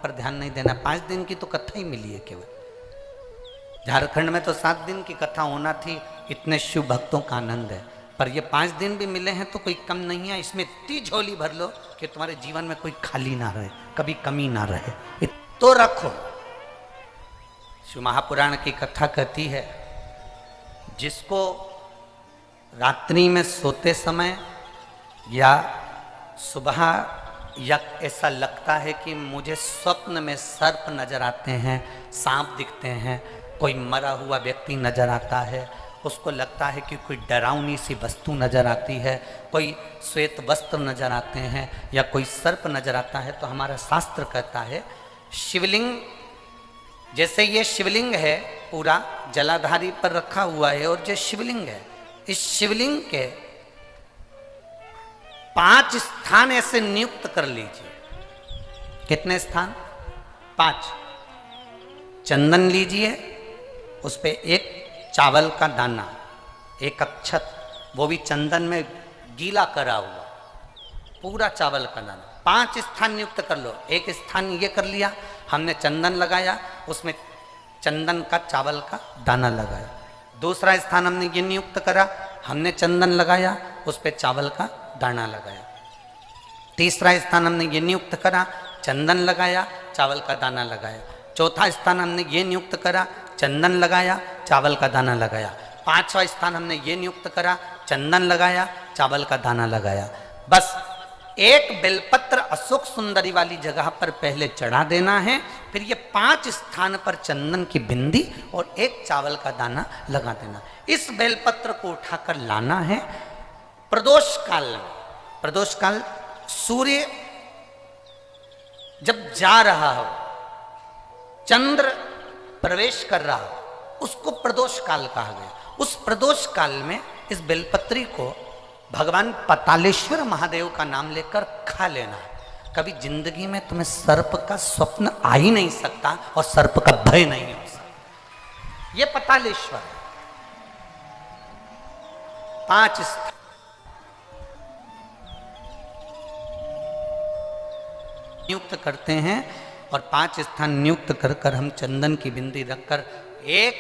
पर ध्यान नहीं देना। 5 दिन की तो कथा ही मिली है केवल। झारखंड में तो 7 दिन की कथा होना थी, इतने शिव भक्तों का आनंद है। पर ये 5 दिन भी मिले हैं तो कोई कम नहीं है। इसमें इतनी झोली भर लो कि तुम्हारे जीवन में कोई खाली ना रहे, कभी कमी ना रहे, तो रखो। शिव महापुराण की कथा कहती है, जिसको रात्रि में सोते समय या सुबह या ऐसा लगता है कि मुझे स्वप्न में सर्प नजर आते हैं, सांप दिखते हैं, कोई मरा हुआ व्यक्ति नजर आता है, उसको लगता है कि कोई डरावनी सी वस्तु नजर आती है, कोई श्वेत वस्त्र नजर आते हैं या कोई सर्प नजर आता है, तो हमारा शास्त्र कहता है शिवलिंग, जैसे ये शिवलिंग है पूरा जलाधारी पर रखा हुआ है, और जो शिवलिंग है, इस शिवलिंग के 5 स्थान ऐसे नियुक्त कर लीजिए। कितने स्थान? 5। चंदन लीजिए, उस पे एक चावल का दाना, एक अक्षत, वो भी चंदन में गीला करा हुआ, पूरा चावल का दाना। 5 स्थान नियुक्त कर लो। एक स्थान ये कर लिया, हमने चंदन लगाया, उसमें चंदन का चावल का दाना लगाया। दूसरा स्थान हमने ये नियुक्त करा, हमने चंदन लगाया, उस पर चावल का दाना लगाया। तीसरा स्थान हमने ये नियुक्त करा, चंदन लगाया, चावल का दाना लगाया। चौथा स्थान हमने ये नियुक्त करा, चंदन लगाया, चावल का दाना लगाया। 5वां स्थान हमने ये नियुक्त करा, चंदन लगाया, चावल का दाना लगाया। बस एक बेलपत्र अशोक सुंदरी वाली जगह पर पहले चढ़ा देना है, फिर ये 5 स्थान पर चंदन की बिंदी और एक चावल का दाना लगा देना। इस बेलपत्र को उठाकर लाना है प्रदोष काल में। प्रदोष काल सूर्य जब जा रहा हो, चंद्र प्रवेश कर रहा हो, उसको प्रदोष काल कहा गया। उस प्रदोष काल में इस बेलपत्री को भगवान पतालेश्वर महादेव का नाम लेकर खा लेना है। कभी जिंदगी में तुम्हें सर्प का स्वप्न आ ही नहीं सकता और सर्प का भय नहीं हो सकता। ये पतालेश्वर है। 5 स्थान नियुक्त करते हैं और 5 स्थान नियुक्त कर कर हम चंदन की बिंदी रखकर एक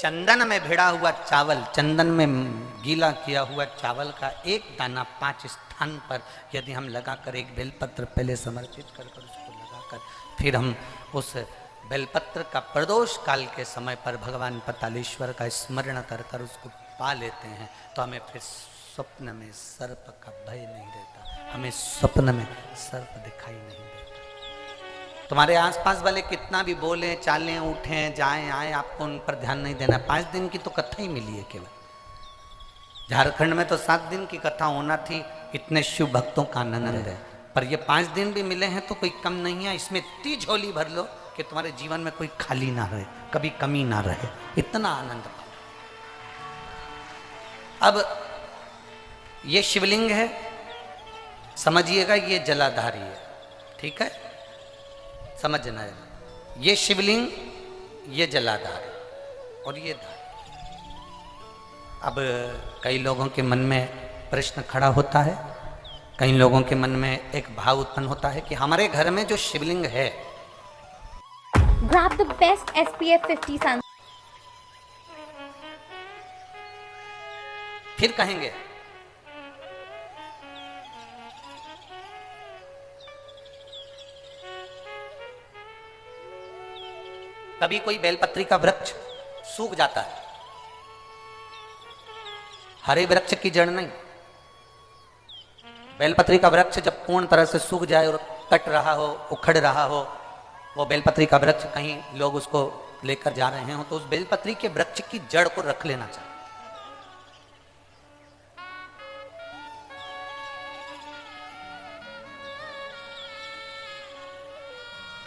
चंदन में भिड़ा हुआ चावल, चंदन में गीला किया हुआ चावल का एक दाना 5 स्थान पर यदि हम लगाकर एक बेलपत्र पहले समर्पित कर कर उसको लगाकर फिर हम उस बेलपत्र का प्रदोष काल के समय पर भगवान पतालेश्वर का स्मरण कर कर उसको पा लेते हैं, तो हमें फिर स्वप्न में सर्प का भय नहीं रहता, हमें स्वप्न में सर्प दिखाई नहीं देता। तुम्हारे आसपास वाले कितना भी बोले, चालें, उठें, जाएं, आए, आपको उन पर ध्यान नहीं देना। 5 दिन की तो कथा ही मिली है केवल। झारखंड में तो 7 दिन की कथा होना थी, इतने शिव भक्तों का आनंद है। पर ये 5 दिन भी मिले हैं तो कोई कम नहीं है। इसमें इतनी झोली भर लो कि तुम्हारे जीवन में कोई खाली ना रहे, कभी कमी ना रहे, इतना आनंद पाओ। अब ये शिवलिंग है, समझिएगा, ये जलाधारी है, ठीक है, समझना है। ये शिवलिंग, ये जलाधार है और ये धार। अब कई लोगों के मन में प्रश्न खड़ा होता है, कई लोगों के मन में एक भाव उत्पन्न होता है कि हमारे घर में जो शिवलिंग है, Grab the best SPF 50 sun. फिर कहेंगे कभी कोई बेलपत्री का वृक्ष सूख जाता है, हरे वृक्ष की जड़ नहीं। बेलपत्री का वृक्ष जब पूर्ण तरह से सूख जाए और कट रहा हो, उखड़ रहा हो, वो बेलपत्री का वृक्ष कहीं लोग उसको लेकर जा रहे हो, तो उस बेलपत्री के वृक्ष की जड़ को रख लेना चाहिए।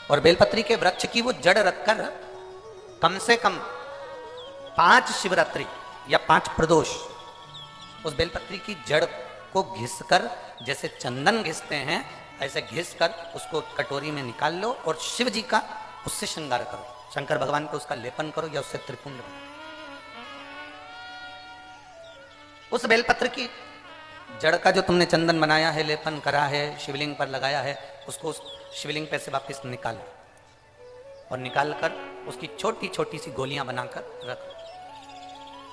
और बेलपत्री के वृक्ष की वो जड़ रखकर कम से कम 5 शिवरात्रि या 5 प्रदोष उस बेलपत्री की जड़ को घिसकर, जैसे चंदन घिसते हैं ऐसे घिसकर उसको कटोरी में निकाल लो और शिव जी का उससे श्रृंगार करो, शंकर भगवान को उसका लेपन करो या उससे त्रिपुंड बनाओ। उस बेलपत्र की जड़ का जो तुमने चंदन बनाया है, लेपन करा है, शिवलिंग पर लगाया है, उसको उस शिवलिंग पे से वापस निकालो, और निकाल कर उसकी छोटी छोटी सी गोलियां बनाकर रख,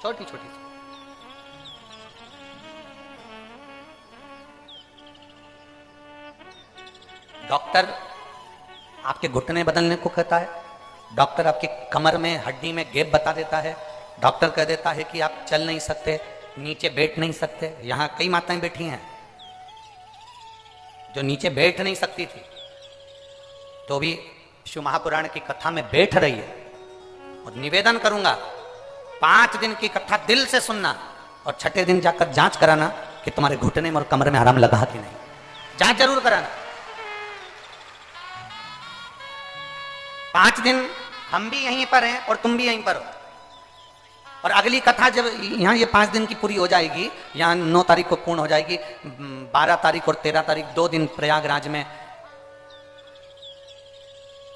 छोटी छोटी सी। डॉक्टर आपके घुटने बदलने को कहता है, डॉक्टर आपकी कमर में हड्डी में गैप बता देता है, डॉक्टर कह देता है कि आप चल नहीं सकते, नीचे बैठ नहीं सकते। यहां कई माताएं बैठी हैं जो नीचे बैठ नहीं सकती थी, तो भी शिव महापुराण की कथा में बैठ रही है। और निवेदन करूंगा 5 दिन की कथा दिल से सुनना और छठे दिन जाकर जांच कराना कि तुम्हारे घुटने में और कमर में आराम लगा कि नहीं। जांच जरूर कराना। 5 दिन हम भी यहीं पर हैं और तुम भी यहीं पर हो। और अगली कथा जब यहाँ ये 5 दिन की पूरी हो जाएगी, यहाँ 9 तारीख को पूर्ण हो जाएगी, 12 तारीख और 13 तारीख 2 दिन प्रयागराज में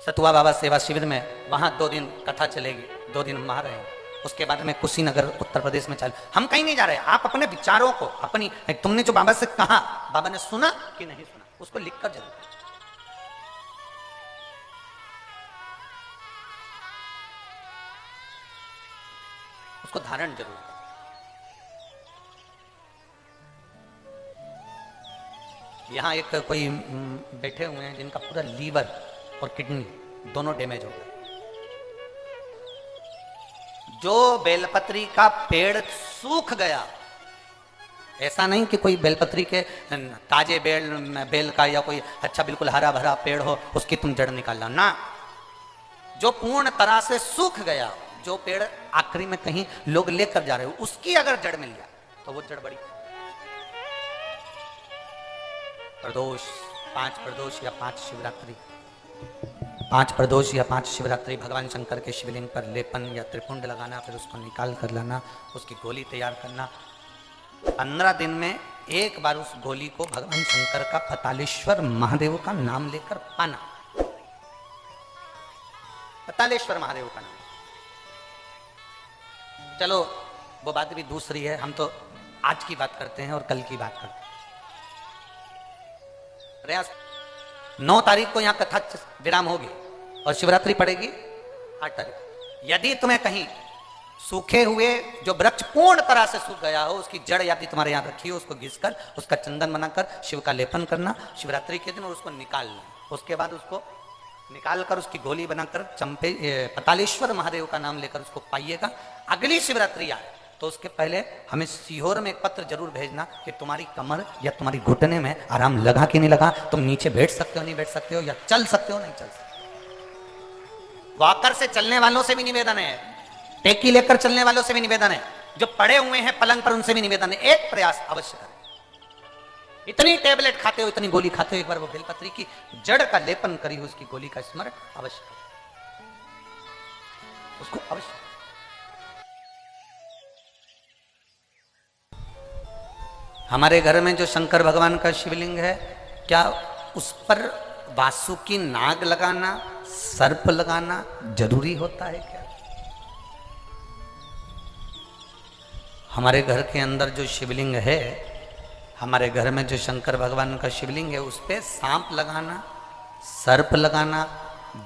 सतुआ बाबा सेवा शिविर में, वहां 2 दिन कथा चलेगी, 2 दिन हम वहां रहेंगे। उसके बाद में कुशीनगर उत्तर प्रदेश में चल, हम कहीं नहीं जा रहे। आप अपने विचारों को, अपनी, तुमने जो बाबा से कहा, बाबा ने सुना कि नहीं सुना, उसको लिखकर जरूर, उसको धारण जरूर करें। यहां एक कोई बैठे हुए हैं जिनका पूरा लीवर और किडनी दोनों डैमेज हो गए। जो बेलपत्री का पेड़ सूख गया, ऐसा नहीं कि कोई बेलपत्री के ताजे बेल का या कोई अच्छा बिल्कुल हरा भरा पेड़ हो उसकी तुम जड़ निकाल लो ना, जो पूर्ण तरह से सूख गया, जो पेड़ आखिरी में कहीं लोग लेकर जा रहे हो, उसकी अगर जड़ मिल जाए तो वो जड़ बड़ी। प्रदोष, 5 प्रदोष या 5 शिवरात्रि, 5 प्रदोष या 5 शिवरात्रि भगवान शंकर के शिवलिंग पर लेपन या त्रिपुंड लगाना, फिर उसको निकाल कर लाना, उसकी गोली तैयार करना। 15 दिन में एक बार उस गोली को भगवान शंकर का पतालेश्वर महादेव का नाम लेकर पाना। पतालेश्वर महादेव का नाम। चलो वो बात भी दूसरी है, हम तो आज की बात करते हैं और कल की बात करते हैं। प्रयास 9 तारीख को यहां कथा विराम होगी और शिवरात्रि पड़ेगी 8 तारीख। यदि तुम्हें कहीं सूखे हुए जो वृक्ष पूर्ण तरह से सूख गया हो, उसकी जड़ यदि तुम्हारे यहां रखी हो, उसको घिसकर उसका चंदन बनाकर शिव का लेपन करना शिवरात्रि के दिन और उसको निकाल लें। उसके बाद उसको निकालकर उसकी गोली बनाकर पतालेश्वर महादेव का नाम लेकर उसको पाइएगा। अगली शिवरात्रि आए तो उसके पहले हमें सीहोर में एक पत्र जरूर भेजना कि तुम्हारी कमर या तुम्हारी घुटने में आराम लगा कि नहीं लगा, तुम नीचे बैठ सकते हो नहीं बैठ सकते हो, या चल सकते हो नहीं चल सकते। वॉकर से चलने वालों से भी निवेदन है, टेकी लेकर चलने वालों से भी निवेदन है, जो पड़े हुए हैं पलंग पर उनसे भी निवेदन है, एक प्रयास अवश्य करें। इतनी टेबलेट खाते हो, इतनी गोली खाते हो, एक बार वो बेलपत्री की जड़ का लेपन करी हो, उसकी गोली का स्मरण अवश्य करें, उसको अवश्य। हमारे घर में जो शंकर भगवान का शिवलिंग है, क्या उस पर वासुकी नाग लगाना, सर्प लगाना जरूरी होता है क्या? हमारे घर के अंदर जो शिवलिंग है, हमारे घर में जो शंकर भगवान का शिवलिंग है, उस पे सांप लगाना, सर्प लगाना,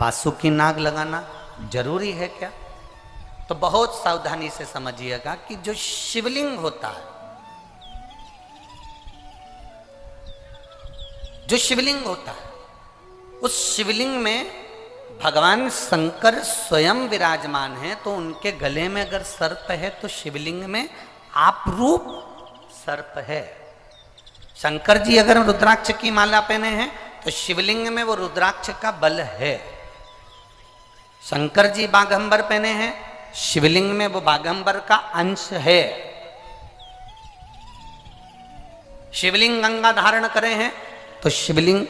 वासुकी नाग लगाना जरूरी है क्या? तो बहुत सावधानी से समझिएगा कि जो शिवलिंग होता है, जो शिवलिंग होता है, उस शिवलिंग में भगवान शंकर स्वयं विराजमान है, तो उनके गले में अगर सर्प है तो शिवलिंग में आप रूप सर्प है। शंकर जी अगर रुद्राक्ष की माला पहने हैं तो शिवलिंग में वो रुद्राक्ष का बल है। शंकर जी बाघंबर पहने हैं, शिवलिंग में वो बाघंबर का अंश है। शिवलिंग गंगा धारण करे हैं तो शिवलिंग,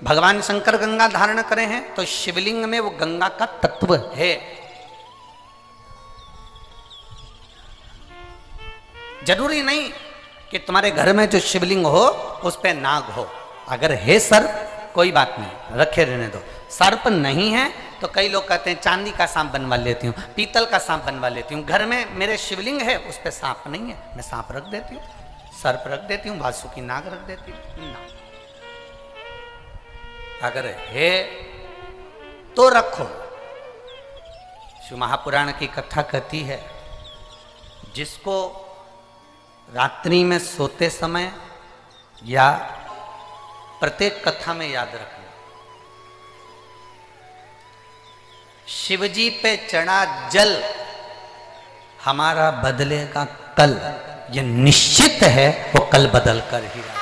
भगवान शंकर गंगा धारण करे हैं तो शिवलिंग में वो गंगा का तत्व है। जरूरी नहीं कि तुम्हारे घर में जो शिवलिंग हो उस पे नाग हो। अगर है सर्प कोई बात नहीं, रखे रहने दो। सर्प नहीं है तो कई लोग कहते हैं चांदी का सांप बनवा लेती हूँ, पीतल का सांप बनवा लेती हूँ। घर में मेरे शिवलिंग है, उस पे सांप नहीं है, मैं सांप रख देती हूँ, सर्प रख देती हूँ, वासुकी नाग रख देती हूँ। ना, अगर है तो रखो, शिव महापुराण की कथा कहती है, जिसको रात्रि में सोते समय या प्रत्येक कथा में याद रखना, शिवजी पे चढ़ा जल हमारा बदलेगा कल, ये निश्चित है, वो कल बदल कर ही रहेगा।